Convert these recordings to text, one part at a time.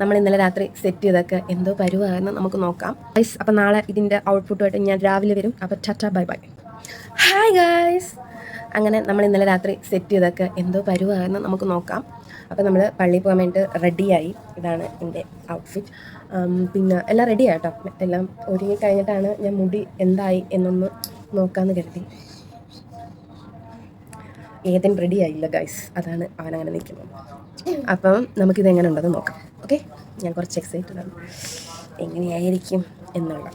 നമ്മൾ ഇന്നലെ രാത്രി സെറ്റ് ചെയ്തൊക്കെ എന്തോ പരുവായിരുന്നു, നമുക്ക് നോക്കാം ഗൈസ്. അപ്പം നാളെ ഇതിൻ്റെ ഔട്ട്പുട്ടുമായിട്ട് ഞാൻ രാവിലെ വരും. അപ്പോൾ tata bye bye. Hi guys. അങ്ങനെ നമ്മൾ ഇന്നലെ രാത്രി സെറ്റ് ചെയ്തൊക്കെ എന്തോ പരുവായിരുന്നു, നമുക്ക് നോക്കാം. അപ്പോൾ നമ്മൾ പള്ളിയിൽ പോകാൻ വേണ്ടിയിട്ട് റെഡിയായി. ഇതാണ് എൻ്റെ ഔട്ട്ഫിറ്റ്. പിന്നെ എല്ലാം റെഡിയായി കേട്ടോ. എല്ലാം ഒരുങ്ങി കഴിഞ്ഞിട്ടാണ് ഞാൻ മുടി എന്തായി എന്നൊന്ന് നോക്കാമെന്ന് കരുതി. ഏതും റെഡി ആയില്ല ഗൈസ്, അതാണ് അവനങ്ങനെ നിൽക്കുന്നത്. അപ്പം നമുക്കിതെങ്ങനെ ഉണ്ടെന്ന് നോക്കാം. ഓക്കെ, ഞാൻ കുറച്ച് എക്സൈറ്റഡ് ആണ് എങ്ങനെയായിരിക്കും എന്നുള്ള.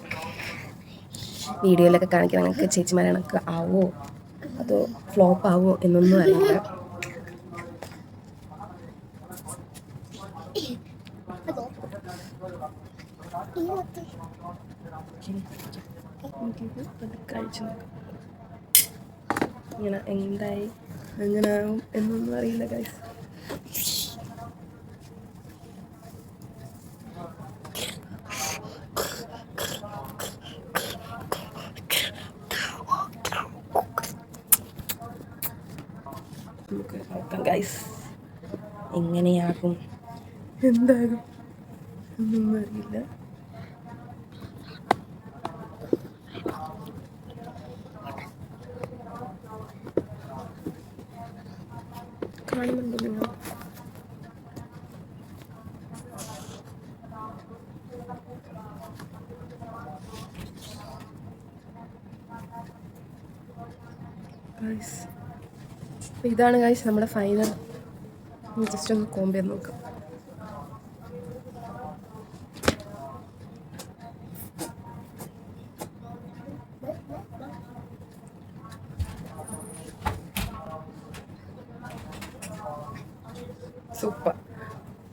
വീഡിയോയിലൊക്കെ കാണിക്കുന്ന ഞങ്ങൾക്ക് ചേച്ചിമാരണക്ക് ആവോ അതോ ഫ്ലോപ്പ് ആവോ എന്നൊന്നും അറിയില്ല. കഴിച്ചു നോക്കാം ഇങ്ങനെ എന്തായി എങ്ങനെ ആവും എന്നൊന്നും അറിയില്ല ഗൈസ്. നമുക്ക് നോക്കാം ഗൈസ് എങ്ങനെയാകും എന്താകും എന്നൊന്നും അറിയില്ല. കാണുന്നുണ്ടോ നിങ്ങൾ? ഗൈസ് ഇതാണ് ഗൈസ് നമ്മുടെ ഫൈനൽ. ജസ്റ്റ് ഒന്ന് കോമ്പ് ചെയ്ത് നോക്കാം. സൂപ്പർ,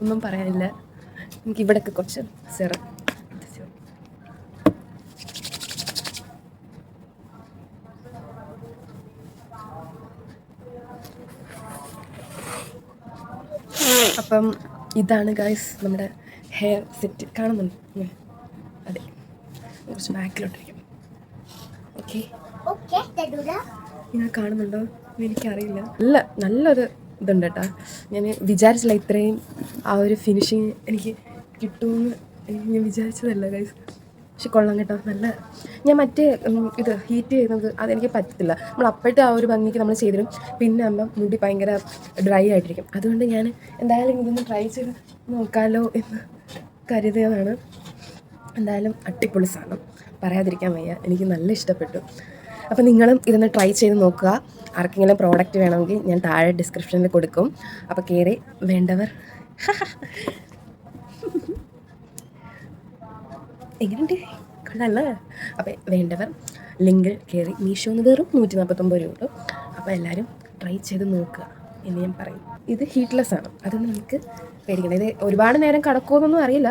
ഒന്നും പറയാനില്ല. എനിക്ക് ഇവിടെയൊക്കെ കുറച്ച് സിറം അപ്പം ഇതാണ് ഗൈസ് നമ്മുടെ ഹെയർ സെറ്റ്. കാണുന്നുണ്ട്? അതെ, കുറച്ച് ബാക്കിലോട്ടിരിക്കും. ഓക്കെ, നിങ്ങൾ കാണുന്നുണ്ടോ എനിക്കറിയില്ല. നല്ലൊരു ഇതുണ്ട് കേട്ടോ. ഞാൻ വിചാരിച്ചില്ല ഇത്രയും ആ ഒരു ഫിനിഷിങ് എനിക്ക് കിട്ടുമെന്ന് ഞാൻ വിചാരിച്ചതല്ല ഗൈസ്. പക്ഷെ കൊള്ളാം കേട്ടോ, നല്ല. ഞാൻ മറ്റേ ഇത് ഹീറ്റ് ചെയ്യുന്നത് അതെനിക്ക് പറ്റത്തില്ല. നമ്മൾ അപ്പോഴത്തെ ആ ഒരു ഭംഗിക്ക് നമ്മൾ ചെയ്തിരും, പിന്നെ ആകുമ്പം മുടി ഭയങ്കര ഡ്രൈ ആയിട്ടിരിക്കും. അതുകൊണ്ട് ഞാൻ എന്തായാലും ഇതൊന്ന് ട്രൈ ചെയ്ത് നോക്കാമല്ലോ എന്ന് കരുതിയതാണ്. എന്തായാലും അടിപൊളി സാധനം, പറയാതിരിക്കാൻ വയ്യ. എനിക്ക് നല്ല ഇഷ്ടപ്പെട്ടു. അപ്പോൾ നിങ്ങളും ഇതൊന്ന് ട്രൈ ചെയ്ത് നോക്കുക. ആർക്കെങ്കിലും പ്രോഡക്റ്റ് വേണമെങ്കിൽ ഞാൻ താഴെ ഡിസ്ക്രിപ്ഷനിൽ കൊടുക്കും. അപ്പോൾ കയറി വേണ്ടവർ എങ്ങനെയുണ്ട്? കൊള്ളാമല്ലേ? അപ്പോൾ വേണ്ടവർ ലിങ്കിൽ കയറി. മീഷോന്ന് വെറും 149 രൂപ. അപ്പോൾ എല്ലാവരും ട്രൈ ചെയ്ത് നോക്കുക എന്ന് ഞാൻ പറയും. ഇത് ഹീറ്റ്ലെസ് ആണ്, അതൊന്നും നമുക്ക് പേടിക്കണം. ഇത് ഒരുപാട് നേരം കിടക്കുമെന്നൊന്നും അറിയില്ല,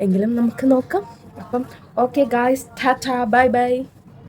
എങ്കിലും നമുക്ക് നോക്കാം. അപ്പം okay guys, tata bye bye.